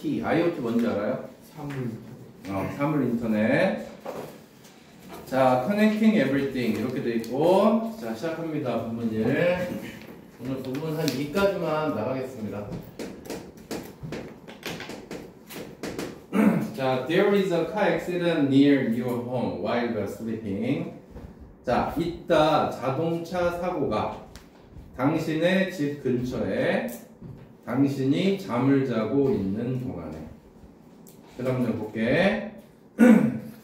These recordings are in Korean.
IoT 뭔지 알아요? 사물. 사물 인터넷. 자, connecting everything 이렇게 돼 있고, 자 시작합니다. 부분 1. 오늘 부분 한 2까지만 나가겠습니다. 자, there is a car accident near your home while you are sleeping. 자, 있다 자동차 사고가 당신의 집 근처에 당신이 잠을 자고 있는 동안에. 그 다음 좀 볼게.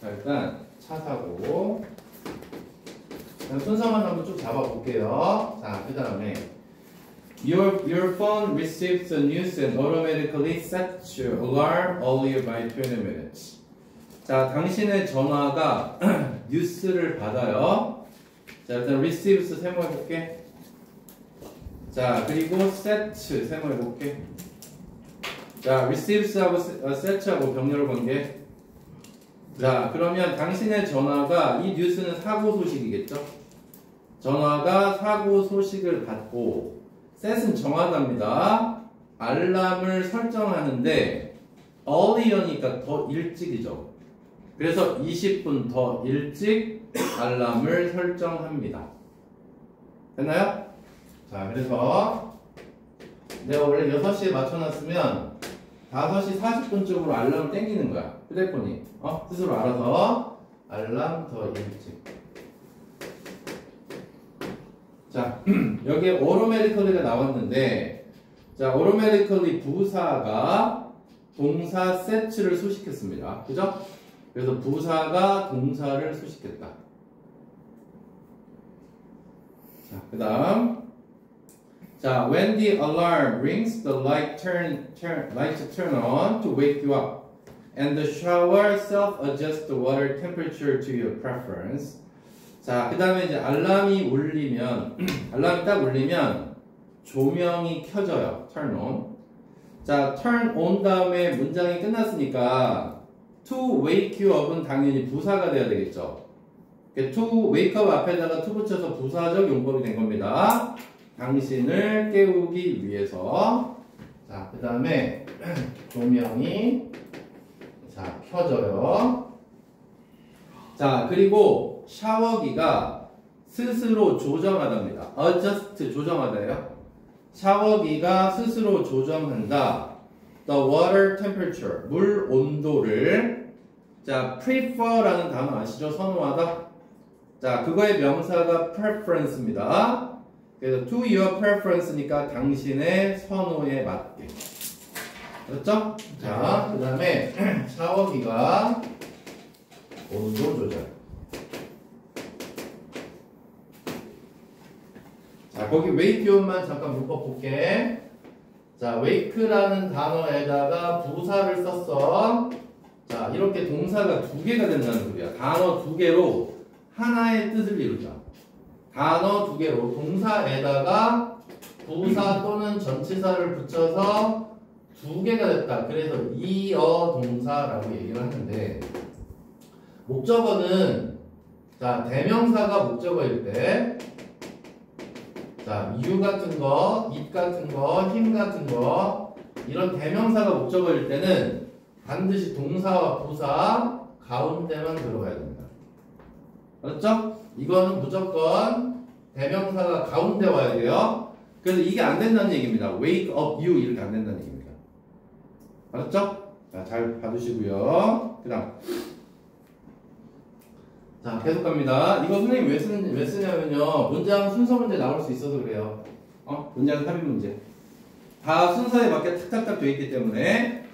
자, 일단 차 사고. 순서만 한번 쭉 잡아볼게요. 자, 그 다음에 Your phone receives the news and automatically sets your alarm earlier by 20 minutes. 자, 당신의 전화가 뉴스를 받아요. 자, 일단 receives 세모해볼게. 자, 그리고 set 세모해볼게. 자, receives하고 set하고 병렬 관계. 자, 그러면 당신의 전화가, 이 뉴스는 사고 소식이겠죠? 전화가 사고 소식을 받고, set은 정하답니다. 알람을 설정하는데 early니까 더 일찍이죠. 그래서 20분 더 일찍 알람을 설정합니다. 됐나요? 자, 그래서 내가 원래 6시에 맞춰놨으면 5시 40분쯤으로 알람을 땡기는 거야. 휴대폰이. 스스로 알아서 알람 더 일찍. 자, 여기에 automatically가 나왔는데, 자, automatically 부사가 동사 set를 수식했습니다. 그죠? 그래서 부사가 동사를 수식했다. 자, 그 다음. 자, when the alarm rings, the light turn on to wake you up. And the shower self-adjusts the water temperature to your preference. 자, 그 다음에 이제 알람이 울리면, 알람이 딱 울리면 조명이 켜져요. turn on. 자, turn on 다음에 문장이 끝났으니까 to wake you up은 당연히 부사가 돼야 되겠죠. to wake up 앞에다가 to 붙여서 부사적 용법이 된 겁니다. 당신을 깨우기 위해서. 자, 그 다음에 조명이 자 켜져요. 자, 그리고 샤워기가 스스로 조정하답니다. adjust 조정하다예요. 샤워기가 스스로 조정한다. The water temperature 물 온도를. 자, prefer라는 단어 아시죠? 선호하다. 자, 그거의 명사가 preference입니다. 그래서 to your preference니까 당신의 선호에 맞게. 그렇죠? 자, 그 다음에 샤워기가 온도 조절. 자, 거기 wake you만 잠깐 묶어볼게. 자, wake라는 단어에다가 부사를 썼어. 자, 이렇게 동사가 2개가 된다는 소리야. 단어 2개로 하나의 뜻을 이루자. 단어 2개로 동사에다가 부사 또는 전치사를 붙여서 2개가 됐다. 그래서 이어 동사라고 얘기를 하는데, 목적어는 자, 대명사가 목적어일 때, 자, you 같은 거, it 같은 거, him 같은 거, 이런 대명사가 목적어일 때는 반드시 동사와 부사 가운데만 들어가야 됩니다. 그렇죠? 이거는 무조건 대명사가 가운데 와야 돼요. 그래서 이게 안 된다는 얘기입니다. wake up you 이렇게 안 된다는 얘기입니다. 알았죠? 자, 잘 봐주시고요. 그 다음. 자, 계속 갑니다. 이거 선생님 왜 쓰냐면요. 문장 순서 문제 나올 수 있어서 그래요. 문장 삽입 문제. 다 순서에 맞게 탁탁탁 돼 있기 때문에.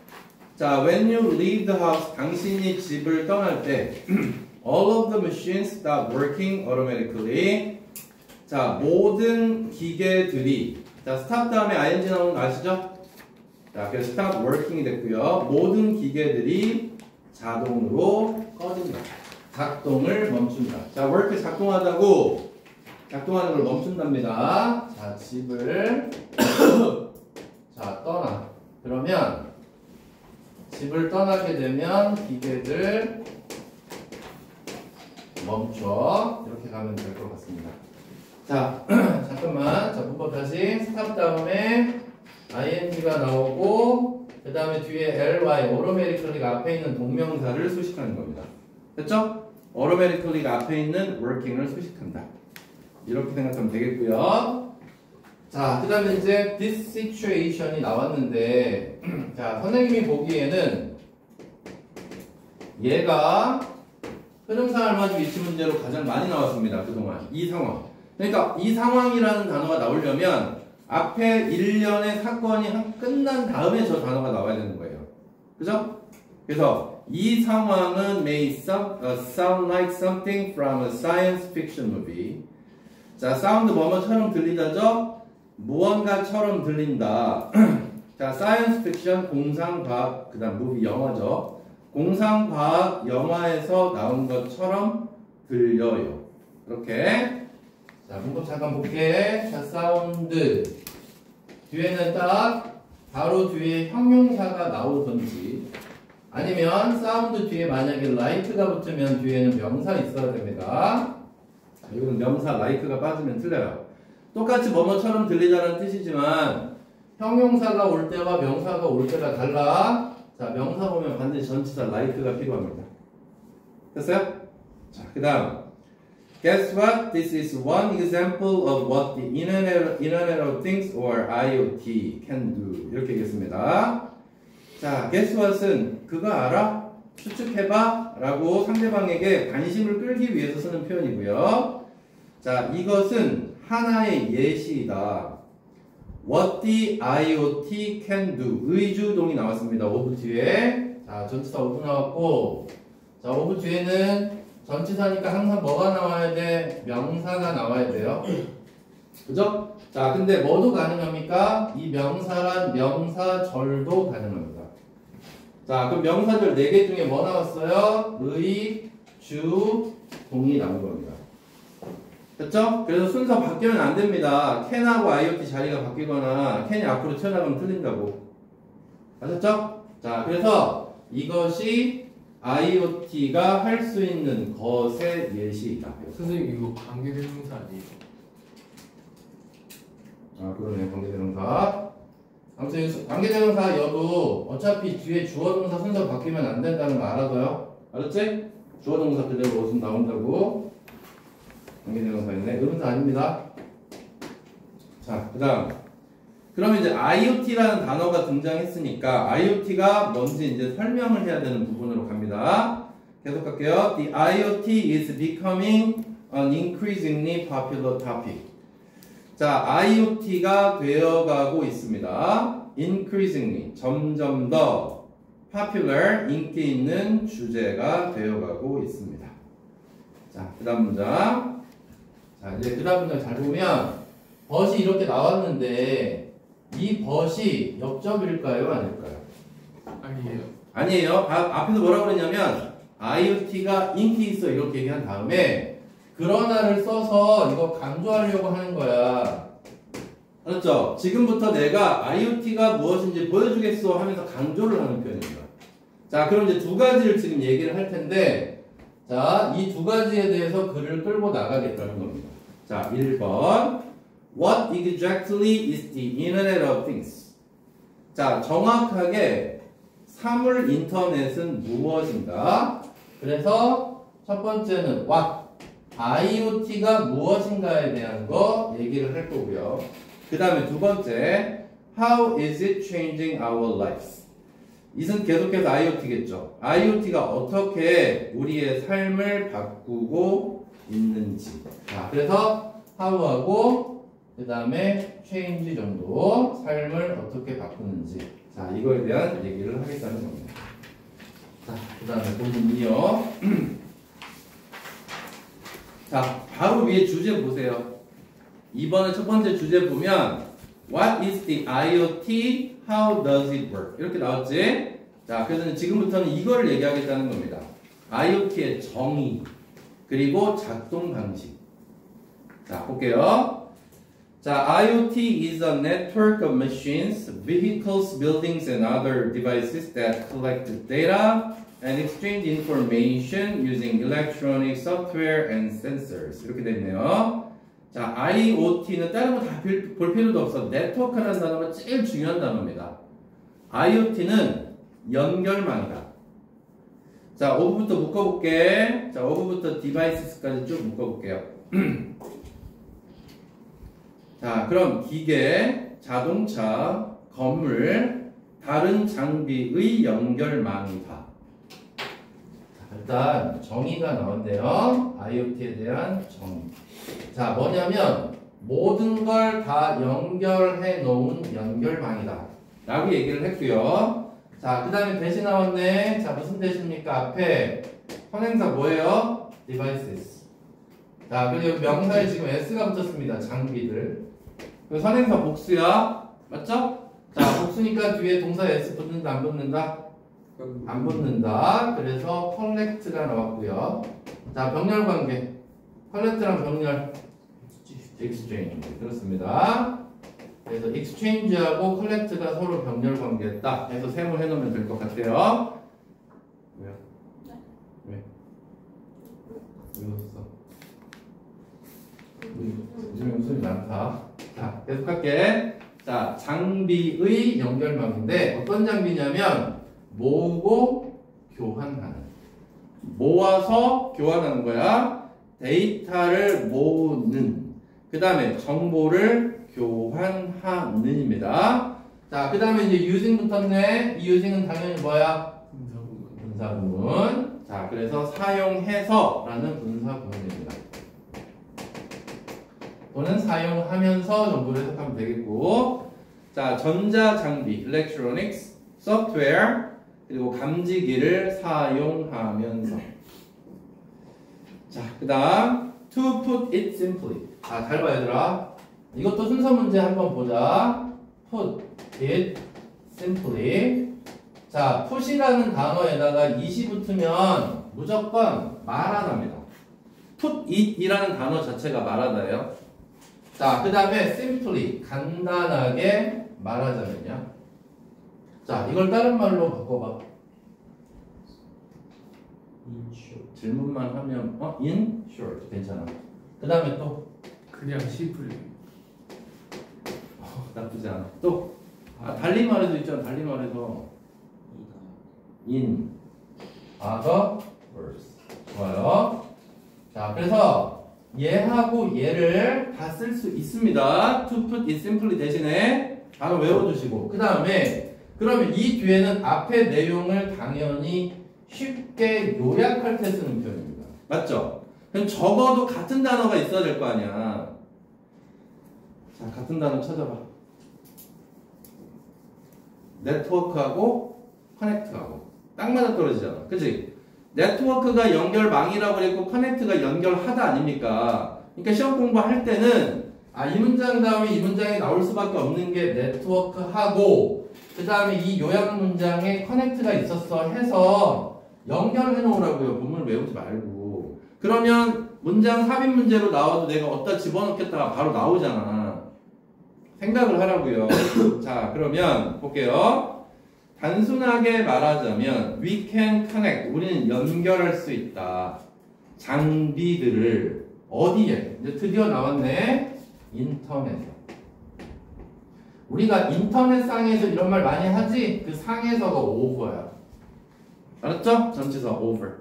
자, when you leave the house, 당신이 집을 떠날 때 all of the machines stop working automatically. 자, 모든 기계들이. 자, stop 다음에 ing 나오는 거 아시죠? 자, 그래서 stop working이 됐고요. 모든 기계들이 자동으로 꺼진다. 작동을 멈춘다. 자, work 작동하다고 작동하는 걸 멈춘답니다. 자, 집을 자, 떠나. 그러면 집을 떠나게 되면 기계들 멈춰. 이렇게 가면 될 것 같습니다. 자, 잠깐만. 자, 문법 다시. 스탑 다음에 ing가 나오고 그 다음에 뒤에 ly, automatically 앞에 있는 동명사를 수식하는 겁니다. 됐죠? automatically 앞에 있는 working을 수식한다. 이렇게 생각하면 되겠고요. 자, 그 다음에 이제 this situation이 나왔는데 자, 선생님이 보기에는 얘가 흐름상 알맞은 위치 문제로 가장 많이 나왔습니다. 그동안 이 상황. 그러니까 이 상황이라는 단어가 나오려면 앞에 일련의 사건이 끝난 다음에 저 단어가 나와야 되는 거예요. 그죠? 그래서 이 상황은 may sound like something from a science fiction movie. 자, 사운드 뭐뭐처럼 들리다죠? 무언가처럼 들린다. 자, 사이언스 픽션, 공상과학, 그 다음 무비 영화죠. 공상과학 영화에서 나온 것처럼 들려요. 이렇게. 자, 문법 잠깐 볼게. 자, 사운드. 뒤에는 딱 바로 뒤에 형용사가 나오든지 아니면 사운드 뒤에 만약에 like가 붙으면 뒤에는 명사 있어야 됩니다. 자, 이거는 명사 like가 빠지면 틀려요. 똑같이 뭐뭐처럼 들리다는 뜻이지만 형용사가 올 때와 명사가 올 때가 달라. 자, 명사 보면 반드시 전치사 like가 필요합니다. 됐어요? 자, 그 다음 Guess what? This is one example of what the Internet of Things or IoT can do. 이렇게 얘기했습니다. 자, guess what은 그거 알아? 추측해봐 라고 상대방에게 관심을 끌기 위해서 쓰는 표현이고요. 자, 이것은 하나의 예시이다. What the IoT can do. 의주동이 나왔습니다. of 뒤에. 자, 전치사 of 나왔고, 자, of 뒤에는 전치사니까 항상 뭐가 나와야 돼? 명사가 나와야 돼요. 그죠? 자, 근데 뭐도 가능합니까? 이 명사란 명사절도 가능합니다. 자, 그럼 명사절 4개 중에 뭐 나왔어요? 의, 주, 동이 나온 겁니다. 됐죠? 그래서 순서 바뀌면 안 됩니다. can하고 IoT 자리가 바뀌거나 can이 앞으로 튀어나가면 틀린다고. 아셨죠? 자, 그래서 이것이 IoT가 할 수 있는 것의 예시이다. 선생님 이거 관계대명사 아니에요? 아, 그러네. 관계대명사. 아무튼 관계대명사 여도 어차피 뒤에 주어동사 순서 바뀌면 안 된다는 거 알아서요? 알았지? 주어동사 그대로 옷은 나온다고. 관계대명사였네. 의문사 아닙니다. 자, 그 다음. 그럼 이제 IoT라는 단어가 등장했으니까 IoT가 뭔지 이제 설명을 해야 되는 부분으로 갑니다. 계속 갈게요. The IoT is becoming an increasingly popular topic. 자, IoT가 되어가고 있습니다. increasingly, 점점 더 popular, 인기 있는 주제가 되어가고 있습니다. 자, 그 다음 문장. 자, 이제 그 다음 문장 잘 보면 벗이 이렇게 나왔는데 이 벗이 역접일까요? 아닐까요? 아니에요. 아니에요. 앞에서 뭐라고 그랬냐면 IoT가 인기 있어 이렇게 얘기한 다음에 그러나를 써서 이거 강조하려고 하는 거야. 알았죠? 지금부터 내가 IoT가 무엇인지 보여주겠어 하면서 강조를 하는 표현입니다. 자, 그럼 이제 두 가지를 지금 얘기를 할 텐데 자, 이 두 가지에 대해서 글을 끌고 나가겠다는 겁니다. 자, 1번 What exactly is the Internet of Things? 자, 정확하게 사물 인터넷은 무엇인가? 그래서 첫 번째는 what, IoT가 무엇인가에 대한 거 얘기를 할 거고요. 그 다음에 두 번째, how is it changing our lives? 이는 계속해서 IoT겠죠. IoT가 어떻게 우리의 삶을 바꾸고 있는지. 자, 그래서 how하고 그 다음에 change 정도 삶을 어떻게 바꾸는지 자 이거에 대한 얘기를 하겠다는 겁니다. 자, 그 다음에 본문이요. 자, 바로 위에 주제 보세요. 이번에 첫 번째 주제 보면 What is the IoT? How does it work? 이렇게 나왔지? 자, 그래서 지금부터는 이걸 얘기하겠다는 겁니다. IoT의 정의 그리고 작동 방식. 자, 볼게요. 자, IoT is a network of machines, vehicles, buildings, and other devices that collect data and exchange information using electronic software and sensors. 이렇게 되네요. 자, IoT는 다른 거 다 볼 필요도 없어. 네트워크라는 단어가 제일 중요한 단어입니다. IoT는 연결망이다. 자, 오브부터 묶어볼게. 자, 오브부터 디바이스까지 쭉 묶어볼게요. 자, 그럼 기계, 자동차, 건물, 다른 장비의 연결망이다. 일단 정의가 나왔네요. IoT에 대한 정의. 자, 뭐냐면 모든 걸 다 연결해 놓은 연결망이다 라고 얘기를 했고요. 자, 그 다음에 대시 나왔네. 자, 무슨 대시입니까? 앞에 선행사 뭐예요? devices. 자, 그리고 명사에 지금 s가 붙었습니다. 장비들. 그 선행사 복수야. 맞죠? 자, 복수니까 뒤에 동사 s 붙는다 안 붙는다? 안 붙는다. 그래서 collect가 나왔고요. 자, 병렬 관계. collect랑 병렬 exchange. 그렇습니다. 그래서 exchange하고 collect가 서로 병렬 관계였다. 해서 세모 해놓으면 될 것 같아요. 왜요? 왜? 왜 웃었어? 요즘에 웃음이 많다. 자, 계속할게. 자, 장비의 연결망인데 어떤 장비냐면 모으고 교환하는. 모아서 교환하는 거야. 데이터를 모으는. 그 다음에 정보를 교환하는입니다. 자, 그 다음에 이제 using 붙었네. 이 using은 당연히 뭐야? 분사구문. 자, 그래서 사용해서 라는 분사구문입니다. 또는 사용하면서 정보를 해석하면 되겠고. 자, 전자장비, electronics, software, 그리고 감지기를 사용하면서. 자, 그 다음 to put it simply. 자, 잘 봐 얘들아. 이것도 순서 문제 한번 보자. put it simply. 자, put이라는 단어에다가 it이 붙으면 무조건 말하다입니다. put it이라는 단어 자체가 말하다예요. 자, 그 다음에 simply 간단하게 말하자면요. 자, 이걸 다른 말로 바꿔봐. 질문만 하면 in short 괜찮아. 그 다음에 또 그냥 시플리. 나쁘지 않아. 또 달리 말해도 있잖아. 달리 말해서 in other words. 좋아요. 자, 그래서 얘하고 얘를 다 쓸 수 있습니다. to put it simply 대신에 바로 외워두시고. 그 다음에 그러면 이 뒤에는 앞의 내용을 당연히 쉽게 요약할 때 쓰는 표현입니다. 맞죠? 그럼 적어도 같은 단어가 있어야 될 거 아니야. 자, 같은 단어 찾아봐. 네트워크하고 커넥트하고 딱 맞아 떨어지잖아. 그치? 네트워크가 연결망이라고 그랬고 커넥트가 연결하다 아닙니까? 그러니까 시험 공부할 때는 이 문장 다음에 이 문장이 나올 수밖에 없는 게 네트워크하고 그 다음에 이 요약 문장에 커넥트가 있었어 해서 연결해 놓으라고요. 본문을 외우지 말고. 그러면 문장 삽입 문제로 나와도 내가 어디다 집어넣겠다가 바로 나오잖아. 생각을 하라고요. 자, 그러면 볼게요. 단순하게 말하자면 we can connect. 우리는 연결할 수 있다. 장비들을 어디에? 이제 드디어 나왔네. 인터넷에. 우리가 인터넷상에서 이런 말 많이 하지? 그 상에서가 over야. 알았죠? 전치사 over.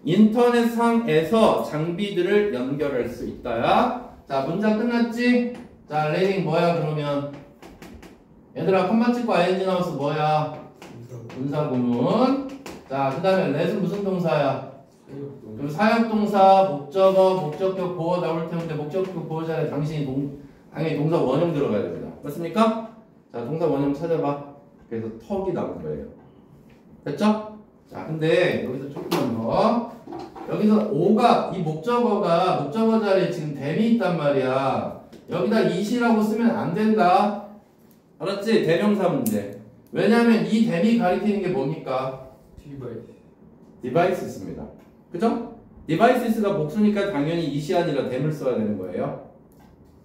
인터넷상에서 장비들을 연결할 수 있다야. 자, 문장 끝났지? 자, 레딩 뭐야 그러면? 얘들아, 컴마 찍고 ing 나와서 뭐야? 분사구문. 자, 그 다음에 let은 무슨 동사야? 그럼 사역동사, 목적어, 목적격, 보어 나올 텐데 목적격, 보어 자리에 당연히 동사 원형 들어가야 됩니다. 맞습니까? 자, 동사 원형 찾아봐. 그래서 턱이 나온 거예요. 됐죠? 자, 근데 여기서 조금만 더. 여기서 오가 이 목적어가 목적어 자리에 지금 댐이 있단 말이야. 여기다 it이라고 쓰면 안 된다. 알았지? 대명사 문제. 왜냐면 이 댐이 가리키는 게 뭡니까? 디바이스입니다. 그죠? 디바이스가 복수니까 당연히 it이 아니라 댐을 써야 되는 거예요.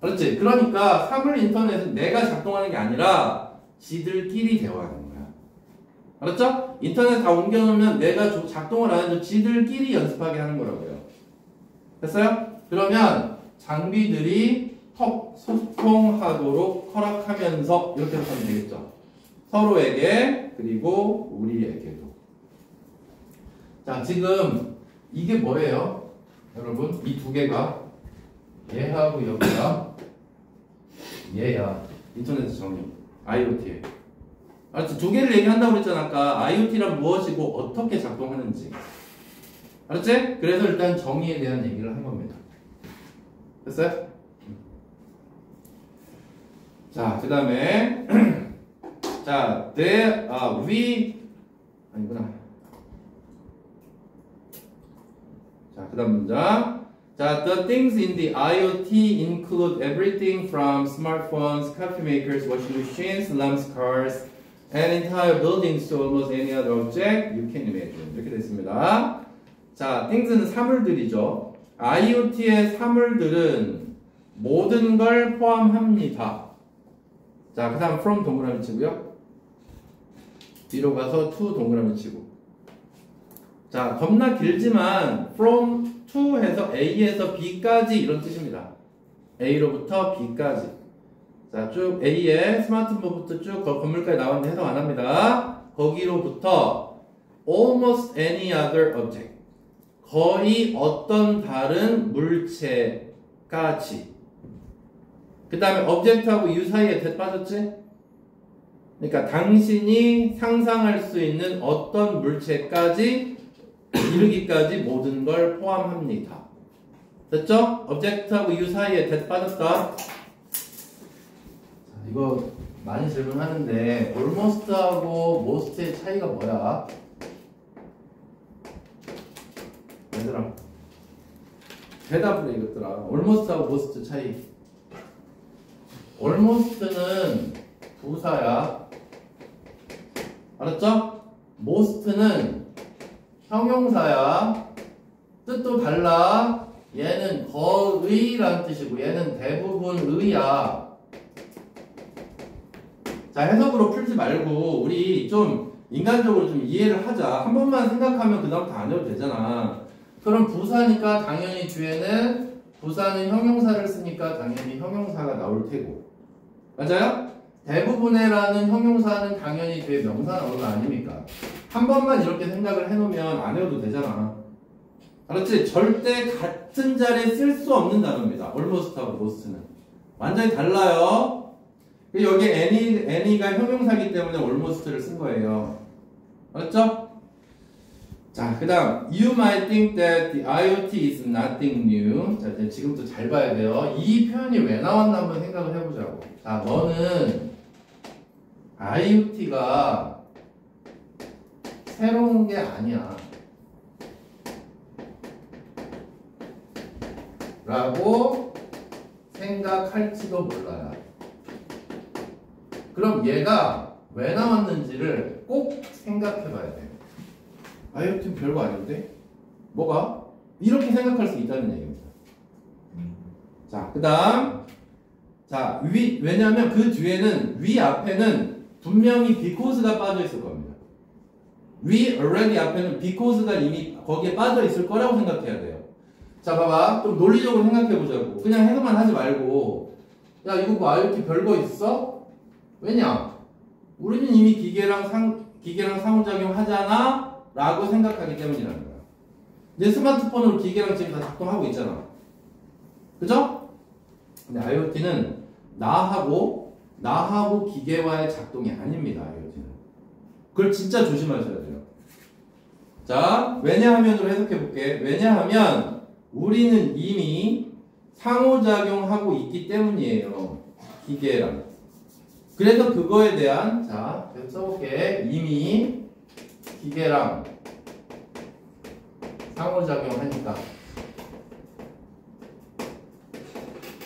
알았지? 그러니까 사물 인터넷은 내가 작동하는 게 아니라 지들끼리 대화하는 거야. 알았죠? 인터넷 다 옮겨놓으면 내가 작동을 안 해도 지들끼리 연습하게 하는 거라고요. 됐어요? 그러면 장비들이 소통하도록 허락하면서 이렇게 하면 되겠죠. 서로에게 그리고 우리에게도. 자, 지금 이게 뭐예요? 여러분, 이 두 개가 얘하고 여기가 얘야. 인터넷 정의. IoT. 알았지? 두 개를 얘기한다고 그랬잖아. 아까 IoT란 무엇이고 어떻게 작동하는지. 알았지? 그래서 일단 정의에 대한 얘기를 한 겁니다. 됐어요? 자, 그 다음에 자, 아니구나. 자, 그 다음 문장. 자, the things in the IoT include everything from smartphones, coffee makers, washing machines, lamps, cars, and entire buildings to almost any other object you can imagine. 이렇게 됐습니다. 자, things는 사물들이죠. IoT의 사물들은 모든 걸 포함합니다. 자, 그 다음 from 동그라미 치고요. 뒤로 가서 to 동그라미 치고. 자, 겁나 길지만 from to 해서 A에서 B까지 이런 뜻입니다. A로부터 B까지. 자, 쭉 A에 스마트폰부터 쭉 건물까지 나왔는데 해석 안 합니다. 거기로부터 almost any other object. 거의 어떤 다른 물체까지. 그 다음에 object하고 you 사이에 that 빠졌지? 그러니까 당신이 상상할 수 있는 어떤 물체까지 이르기까지 모든 걸 포함합니다. 됐죠? object하고 you 사이에 that 빠졌다. 자, 이거 많이 질문하는데 almost하고 most의 차이가 뭐야? 얘들아 대답을 이것들아. almost하고 most 차이. almost는 부사야. 알았죠? most는 형용사야. 뜻도 달라. 얘는 거의라는 뜻이고 얘는 대부분의야. 자, 해석으로 풀지 말고 우리 좀 인간적으로 좀 이해를 하자. 한 번만 생각하면 그 다음부터 안 해도 되잖아. 그럼 부사니까 당연히 뒤에는 부사는 형용사를 쓰니까 당연히 형용사가 나올 테고. 맞아요? 대부분의라는 형용사는 당연히 뒤에 명사 나올 거 아닙니까? 한 번만 이렇게 생각을 해놓으면 안 해도 되잖아. 알았지? 절대 같은 자리에 쓸 수 없는 단어입니다. almost하고 most는. 완전히 달라요. 여기 any가 형용사이기 때문에 almost를 쓴 거예요. 알았죠? 자, 그 다음 You might think that the IoT is nothing new. 자, 이제 지금부터 잘 봐야 돼요. 이 표현이 왜 나왔나 한번 생각을 해보자고. 자, 너는 IoT가 새로운 게 아니야 라고 생각할지도 몰라요. 그럼 얘가 왜 나왔는지를 꼭 생각해 봐야 돼요. IoT는 별거 아닌데? 뭐가? 이렇게 생각할 수 있다는 얘기입니다. 자, 그 다음. 자, 왜냐하면 그 뒤에는, 위 앞에는 분명히 because가 빠져 있을 겁니다. 위 already 앞에는 because가 이미 거기에 빠져 있을 거라고 생각해야 돼요. 자, 봐봐. 좀 논리적으로 생각해 보자고. 그냥 해석만 하지 말고. 야, 이거 뭐 IoT 별거 있어? 왜냐? 우리는 이미 기계랑 상호작용 하잖아? 라고 생각하기 때문이라는 거야. 내 스마트폰으로 기계랑 지금 다 작동하고 있잖아. 그죠? 근데 IoT는 나하고 기계와의 작동이 아닙니다. IoT는. 그걸 진짜 조심하셔야 돼요. 자, 왜냐하면으로 해석해 볼게. 왜냐하면 우리는 이미 상호작용하고 있기 때문이에요. 기계랑. 그래서 그거에 대한, 자, 계속 써볼게. 이미 기계랑 상호작용하니까.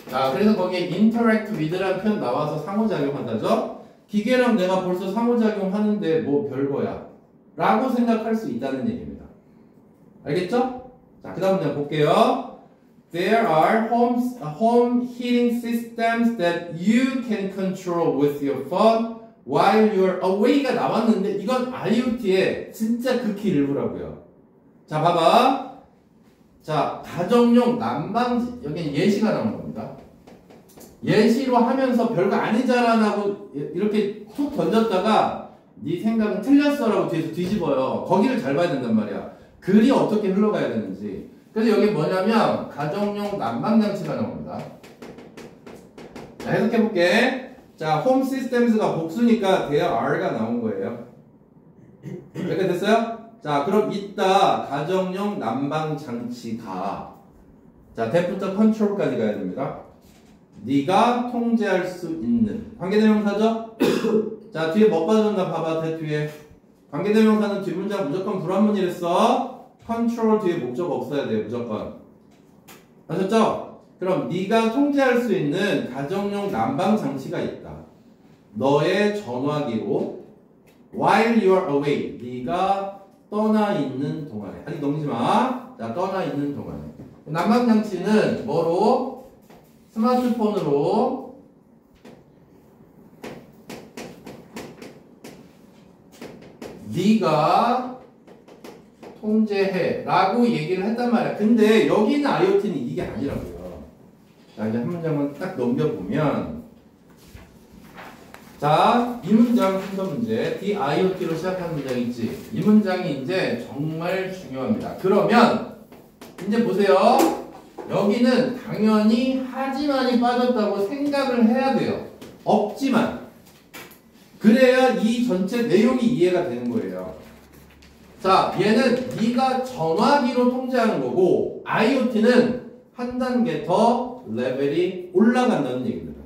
자, 그래서 거기에 interact with라는 표현 나와서 상호작용한다죠? 기계랑 내가 벌써 상호작용하는데 뭐 별거야 라고 생각할 수 있다는 얘기입니다. 알겠죠? 자, 그 다음 내가 볼게요. There are home heating systems that you can control with your phone while you're away가 나왔는데 이건 IoT의 진짜 극히 일부라고요. 자, 봐봐. 자, 가정용 난방지, 여기는 예시가 나오는 겁니다. 예시로 하면서 별거 아니잖아 하고 이렇게 툭 던졌다가 네 생각은 틀렸어라고 뒤에서 뒤집어요. 거기를 잘 봐야 된단 말이야. 글이 어떻게 흘러가야 되는지. 그래서 여기 뭐냐면 가정용 난방장치가 나옵니다. 자, 해석해볼게. 자, 홈 시스템즈가 복수니까 there are가 나온 거예요. 이렇게 됐어요? 자, 그럼 이따 가정용 난방장치가 자, 대부터 컨트롤까지 가야 됩니다. 네가 통제할 수 있는 관계대명사죠? 자, 뒤에 뭐 빠졌나 봐봐. 대 뒤에 관계대명사는 뒷문장 무조건 불완문이랬어. 컨트롤 뒤에 목적 없어야 돼요. 무조건. 아셨죠? 그럼 네가 통제할 수 있는 가정용 난방장치가 있다. 너의 전화기로 while you are away, 네가 떠나 있는 동안에. 아직 넘기지 마. 자, 떠나 있는 동안에. 난방장치는 뭐로? 스마트폰으로 네가 통제해 라고 얘기를 했단 말이야. 근데 여기 있는 IoT는 이게 아니라고요. 자, 이제 한 문장만 딱 넘겨보면 자, 이 문장 순서 문제 The IoT로 시작하는 문장 있지. 이 문장이 이제 정말 중요합니다. 그러면 이제 보세요. 여기는 당연히 하지만이 빠졌다고 생각을 해야 돼요. 없지만 그래야 이 전체 내용이 이해가 되는 거예요. 자, 얘는 네가 전화기로 통제하는 거고 IoT는 한 단계 더 레벨이 올라간다는 얘기입니다.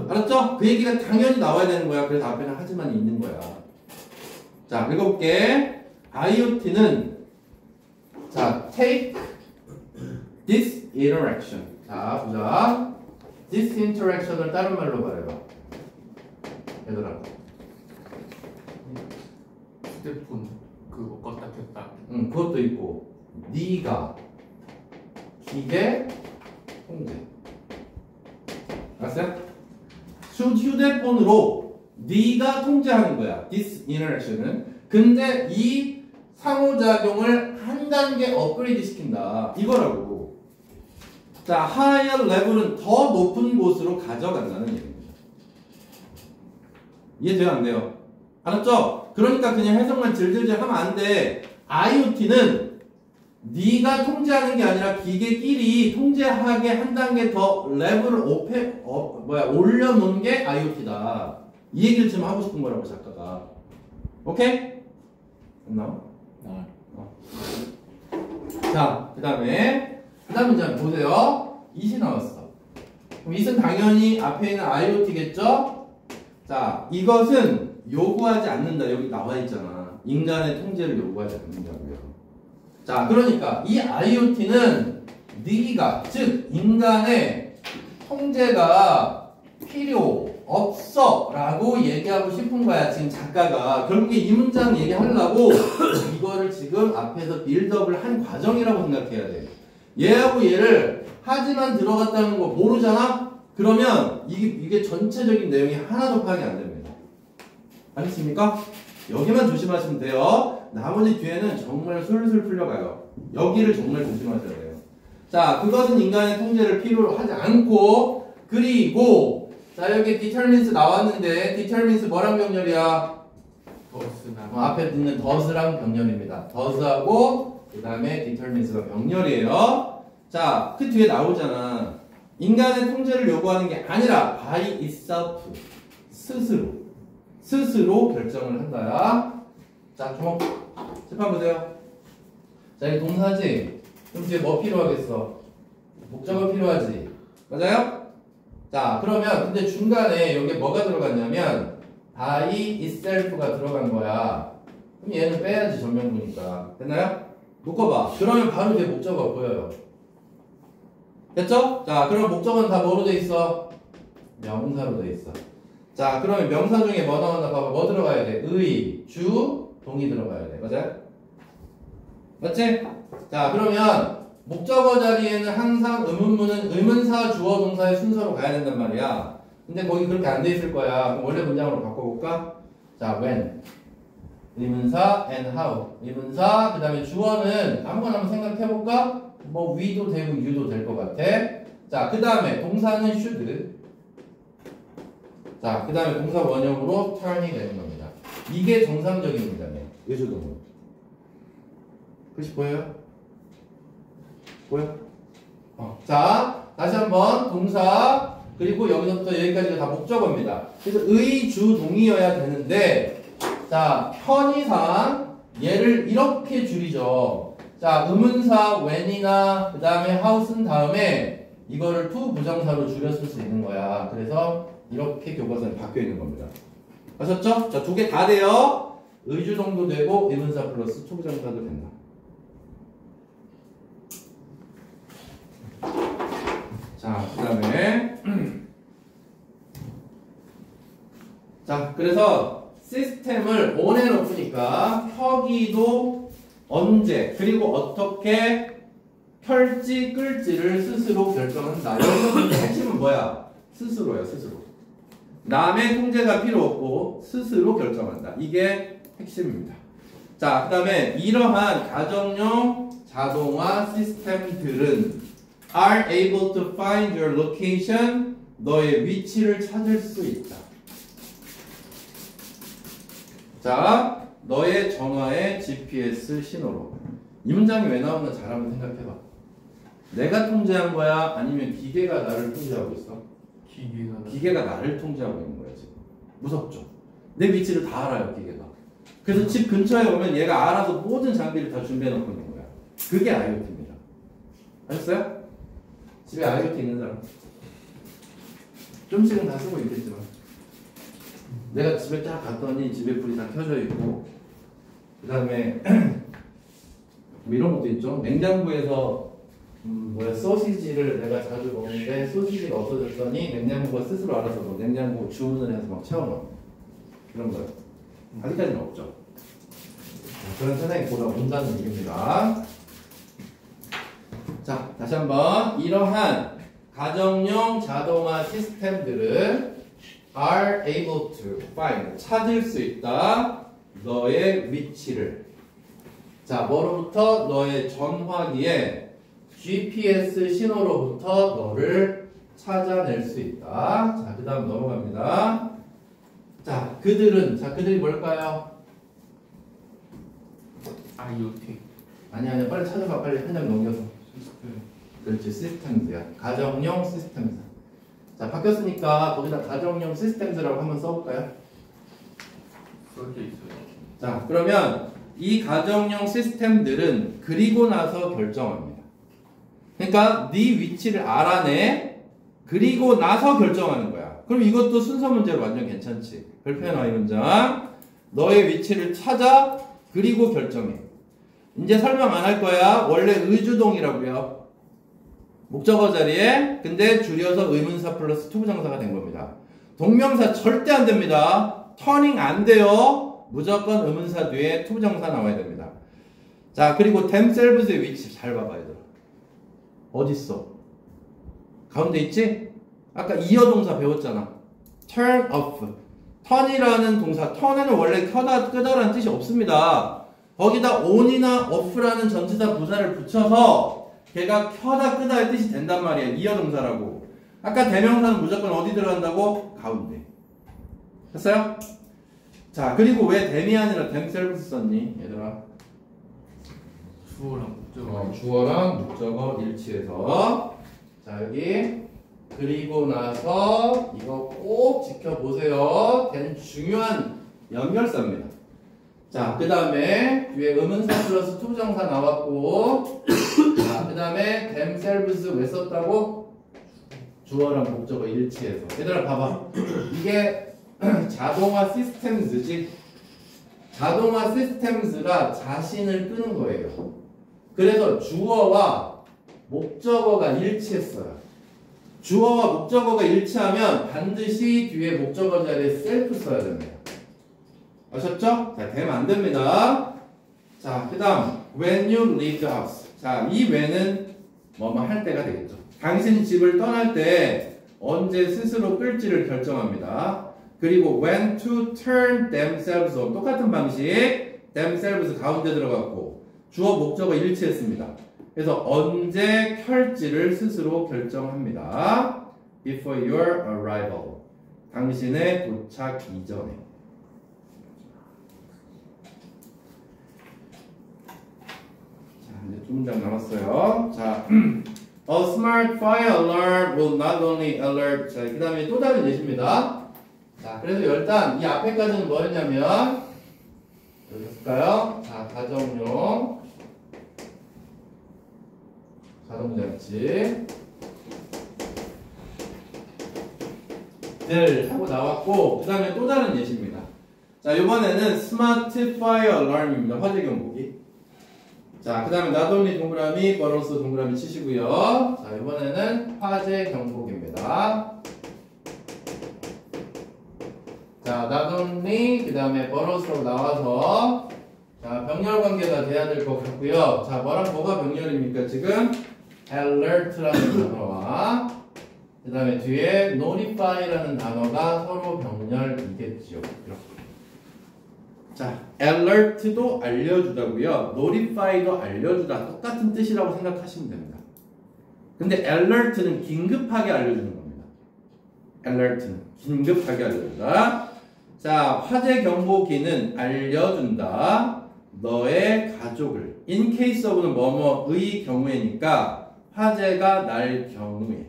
알았죠? 그 얘기가 당연히 나와야 되는 거야. 그래서 앞에는 하지만이 있는 거야. 자, 읽어볼게. IoT는 자, take this interaction. 자, 보자. this interaction을 다른 말로 말해봐. 얘들아. 휴대폰 그거 껐다 켰다. 응, 그것도 있고. 네가 기계 통제. 알았어요? 휴대폰으로 네가 통제하는 거야. this interaction은. 근데 이 상호작용을 한 단계 업그레이드 시킨다. 이거라고. 자, higher level은 더 높은 곳으로 가져간다는 얘기입니다. 이해돼요? 안 돼요? 알았죠? 그러니까 그냥 해석만 질질질 하면 안 돼. IoT는 네가 통제하는 게 아니라 기계끼리 통제하게 한 단계 더 레벨을 올려놓은 게 IoT다. 이 얘기를 지금 하고 싶은 거라고 작가가. 오케이? 됐나? 자, 그 다음에 문장 보세요. it이 나왔어. 그럼 it은 당연히 앞에 있는 IoT겠죠? 자, 이것은 요구하지 않는다. 여기 나와 있잖아. 인간의 통제를 요구하지 않는다고요. 자, 그러니까 이 IoT는 네가, 즉 인간의 통제가 필요 없어 라고 얘기하고 싶은 거야. 지금 작가가 결국에 이 문장 얘기하려고 이거를 지금 앞에서 빌드업을 한 과정이라고 생각해야 돼. 얘하고 얘를 하지만 들어갔다는 거 모르잖아? 그러면 이게 전체적인 내용이 하나도 파악이 안 됩니다. 알겠습니까? 여기만 조심하시면 돼요. 나머지 뒤에는 정말 술술 풀려가요. 여기를 정말 조심하셔야 돼요. 자, 그것은 인간의 통제를 필요로 하지 않고, 그리고 자, 여기 determines 나왔는데 determines 뭐랑 병렬이야? 더스나. 앞에 있는 does랑 병렬입니다. does하고 그 다음에 determines가 병렬이에요. 자, 그 뒤에 나오잖아. 인간의 통제를 요구하는 게 아니라 by itself, 스스로 결정을 한다야. 자, 주목. 재판 보세요. 자, 이 동사지. 그럼 뒤에 뭐 필요하겠어? 목적어 필요하지. 맞아요? 자, 그러면 근데 중간에 여기 뭐가 들어갔냐면 by itself가 들어간 거야. 그럼 얘는 빼야지, 전명부니까. 됐나요? 묶어봐. 그러면 바로 뒤에 목적어 보여요. 됐죠? 자, 그럼 목적어는 다 뭐로 돼 있어? 명사로 돼 있어. 자, 그러면 명사 중에 뭐 나왔나 봐봐. 뭐 들어가야 돼? 의, 주, 동이 들어가야 돼. 맞아요? 맞지? 자, 그러면 목적어 자리에는 항상 의문문은 의문사, 주어, 동사의 순서로 가야 된단 말이야. 근데 거기 그렇게 안 돼 있을 거야. 그럼 원래 문장으로 바꿔볼까? 자, when 의문사 and how 의문사, 그 다음에 주어는 아무거나 한번 생각해볼까? 뭐 we도 되고 you도 될 것 같아. 자, 그 다음에 동사는 should. 자, 그 다음에 동사 원형으로 turn이 되는 겁니다. 이게 정상적인 문장이에요. 의주동은. 글씨 보여요? 보여? 자, 다시 한번 동사 그리고 여기서부터 여기까지가 다 목적어입니다. 그래서 의주동이어야 되는데 자, 편의상 얘를 이렇게 줄이죠. 자, 의문사 when이나 그 다음에 how 쓴 다음에 이거를 to 부정사로 줄여 쓸 수 있는 거야. 그래서 이렇게 교과서에 바뀌어 있는 겁니다. 아셨죠? 자, 두 개 다 돼요. 의주동도 되고 의문사 플러스 to 부정사도 된다. 자, 그 다음에 자, 그래서 시스템을 on and off니까 켜기도 언제 그리고 어떻게 켤지 끌지를 스스로 결정한다. 여기서 핵심은 뭐야? 스스로야, 스스로. 남의 통제가 필요 없고 스스로 결정한다. 이게 핵심입니다. 자, 그 다음에 이러한 가정용 자동화 시스템들은 are able to find your location, 너의 위치를 찾을 수 있다. 자, 너의 전화의 GPS 신호로. 이 문장이 왜 나오나 잘 한번 생각해봐. 내가 통제한 거야? 아니면 기계가 나를 통제하고 있어? 기계가 나를 통제하고 있는 거야, 지금. 무섭죠? 내 위치를 다 알아요, 기계가. 그래서 집 근처에 오면 얘가 알아서 모든 장비를 다 준비해 놓고 있는 거야. 그게 IoT입니다. 아셨어요? 집에 IoT 있는 사람? 좀씩은 다 쓰고 있겠지만. 내가 집에 딱 갔더니 집에 불이 다 켜져 있고, 그 다음에 뭐 이런 것도 있죠. 냉장고에서 소시지를 내가 자주 먹는데 소시지가 없어졌더니 냉장고가 스스로 알아서 뭐 냉장고 주문을 해서 막 채워넣어. 그런 거요. 아직까지는 없죠. 그런 세상이 보다 온다는 얘기입니다. 자, 다시 한번 이러한 가정용 자동화 시스템들은 are able to find 찾을 수 있다. 너의 위치를. 자, 뭐로부터? 너의 전화기에 GPS 신호로부터 너를 찾아낼 수 있다. 자, 그 다음 넘어갑니다. 자, 그들이 뭘까요? IoT. 아니, 빨리 찾아봐. 빨리 한 장 넘겨서. 그렇지, 시스템즈야. 가정용 시스템즈. 자, 바뀌었으니까 거기다 가정용 시스템즈라고 한번 써볼까요? 써져 있어요. 자, 그러면 이 가정용 시스템들은 그리고 나서 결정합니다. 그러니까 네 위치를 알아내. 그리고 나서 결정하는 거야. 그럼 이것도 순서 문제로 완전 괜찮지. 별표현 I 문장. 너의 위치를 찾아. 그리고 결정해. 이제 설명 안 할 거야. 원래 의주동이라고요. 목적어 자리에 근데 줄여서 의문사 플러스 투부정사가 된 겁니다. 동명사 절대 안 됩니다. 터닝 안 돼요. 무조건 의문사 뒤에 투부정사 나와야 됩니다. 자, 그리고 themselves의 위치 잘 봐봐 얘들아. 어딨어? 가운데 있지? 아까 이어동사 배웠잖아. turn off. turn이라는 동사, turn에는 원래 켜다 끄다라는 뜻이 없습니다. 거기다 on이나 off라는 전치사 부사를 붙여서 걔가 켜다 끄다의 뜻이 된단 말이에요. 이어동사라고. 아까 대명사는 무조건 어디 들어간다고? 가운데. 됐어요? 자, 그리고 왜 them이 아니라 themselves 썼니? 얘들아. 주어랑 목적어. 주어랑 목적어 일치해서. 자, 여기. 그리고 나서 이거 꼭 지켜보세요. 중요한 연결사입니다. 자, 그 다음에 뒤에 의문사 플러스 투부정사 나왔고, 자, 그 다음에 themselves 왜 썼다고? 주어랑 목적어 일치해서. 얘들아 봐봐. 이게 자동화 시스템즈지. 자동화 시스템즈가 자신을 끄는 거예요. 그래서 주어와 목적어가 일치했어요. 주어와 목적어가 일치하면 반드시 뒤에 목적어 자리에 셀프 써야 됩니다. 아셨죠? 자, 되면 안 됩니다. 자, 그 다음 when you leave the house. 자, 이 when은 뭐뭐 할 때가 되겠죠. 당신이 집을 떠날 때 언제 스스로 끌지를 결정합니다. 그리고 when to turn themselves on. 똑같은 방식. themselves 가운데 들어갔고 주어 목적어 일치했습니다. 그래서 언제 켤지를 스스로 결정합니다. Before your arrival. 당신의 도착 이전에. 두 문장 남았어요. 자, a smart fire alarm will not only alert. 자, 그 다음에 또 다른 예시입니다. 자, 그래서 일단 이 앞에까지는 뭐였냐면 여기 있을까요? 자, 가정용 자동장치 들 하고 나왔고, 그 다음에 또 다른 예시입니다. 자, 이번에는 스마트 파이어 알람입니다. 화재 경보기. 자, 그 다음에 not only 동그라미, but also 동그라미 치시고요. 자, 이번에는 화재 경보기입니다. 자, not only, 그 다음에 but also로 나와서 자, 병렬 관계가 돼야 될 것 같고요. 자, 뭐랑 뭐가 병렬입니까? 지금 alert라는 단어와 그 다음에 뒤에 notify라는 단어가 서로 병렬이겠죠. 이렇게. 자, alert도 알려주다고요. notify도 알려주다. 똑같은 뜻이라고 생각하시면 됩니다. 근데 alert는 긴급하게 알려주는 겁니다. alert는 긴급하게 알려준다. 자, 화재 경보기는 알려준다. 너의 가족을. in case of는 뭐뭐의 경우에니까 화재가 날 경우에.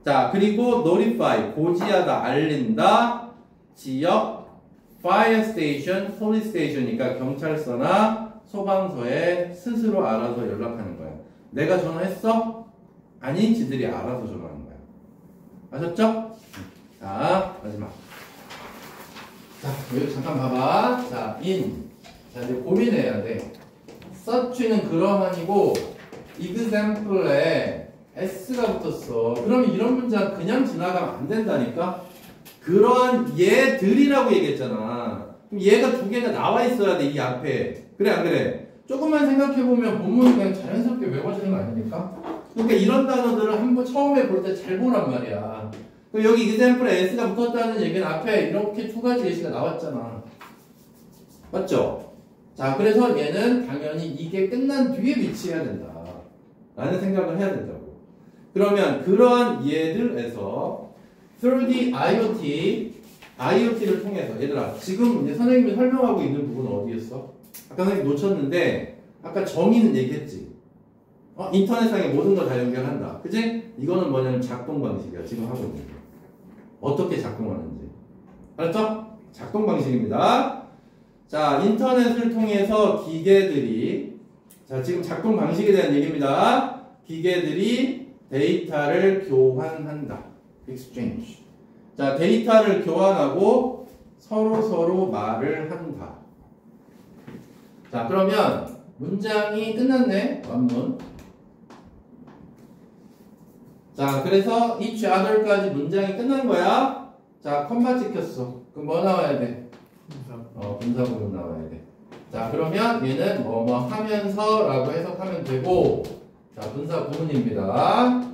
자, 그리고 notify, 고지하다, 알린다. 지역, fire station, police station이니까 경찰서나 소방서에 스스로 알아서 연락하는 거야. 내가 전화했어? 아니, 지들이 알아서 전화하는 거야. 아셨죠? 자, 마지막. 자, 여기 잠깐 봐봐. 자, in. 자, 이제 고민해야 돼. such는 그러한이고, example에 S가 붙었어. 그러면 이런 문장 그냥 지나가면 안 된다니까? 그러한 얘들이라고 얘기했잖아. 그럼 얘가 두 개가 나와 있어야 돼, 이 앞에. 그래, 안 그래? 조금만 생각해보면 본문을 그냥 자연스럽게 외워지는 거 아닙니까? 그러니까 이런 단어들을 한번 처음에 볼 때 잘 보란 말이야. 그럼 여기 example에 S가 붙었다는 얘기는 앞에 이렇게 두 가지 예시가 나왔잖아. 맞죠? 자, 그래서 얘는 당연히 이게 끝난 뒤에 위치해야 된다. 라는 생각을 해야 된다고. 그러면 그러한 얘들에서 through the IoT를 통해서 얘들아 지금 이제 선생님이 설명하고 있는 부분은 어디였어? 아까 선생님 놓쳤는데 아까 정의는 얘기했지. 인터넷상에 모든 걸 다 연결한다. 그치? 이거는 뭐냐면 작동 방식이야. 지금 하고 있는 거. 어떻게 작동하는지. 알았죠? 작동 방식입니다. 자, 인터넷을 통해서 기계들이 자, 지금 작동 방식에 대한 얘기입니다. 기계들이 데이터를 교환한다. exchange. 자, 데이터를 교환하고 서로 말을 한다. 자, 그러면 문장이 끝났네. 원문. 자, 그래서 each other까지 문장이 끝난 거야. 자, 컴마 찍혔어. 그럼 뭐 나와야 돼? 분사 부분 나와야 돼. 자, 그러면 얘는 뭐뭐 하면서 라고 해석하면 되고, 자, 분사 부분입니다.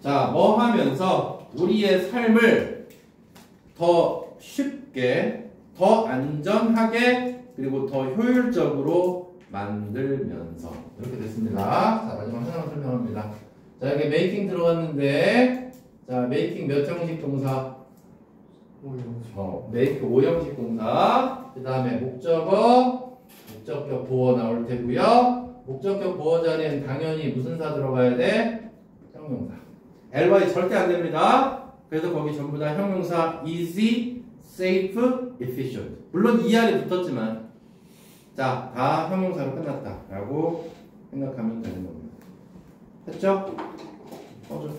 자, 뭐 하면서 우리의 삶을 더 쉽게, 더 안전하게, 그리고 더 효율적으로 만들면서. 이렇게 됐습니다. 자, 마지막 하나만 설명합니다. 자, 여기 making 들어갔는데, 자, making 몇 형식 동사? make 5형식 동사. 그 다음에 목적어, 목적격 보어 나올 테고요. 목적격 보어 자리엔 당연히 무슨 사 들어가야 돼? 형용사. ly 절대 안 됩니다. 그래서 거기 전부 다 형용사 easy, safe, efficient. 물론 er이 붙었지만, 자, 다 형용사로 끝났다라고 생각하면 되는 겁니다. 됐죠? 꺼져.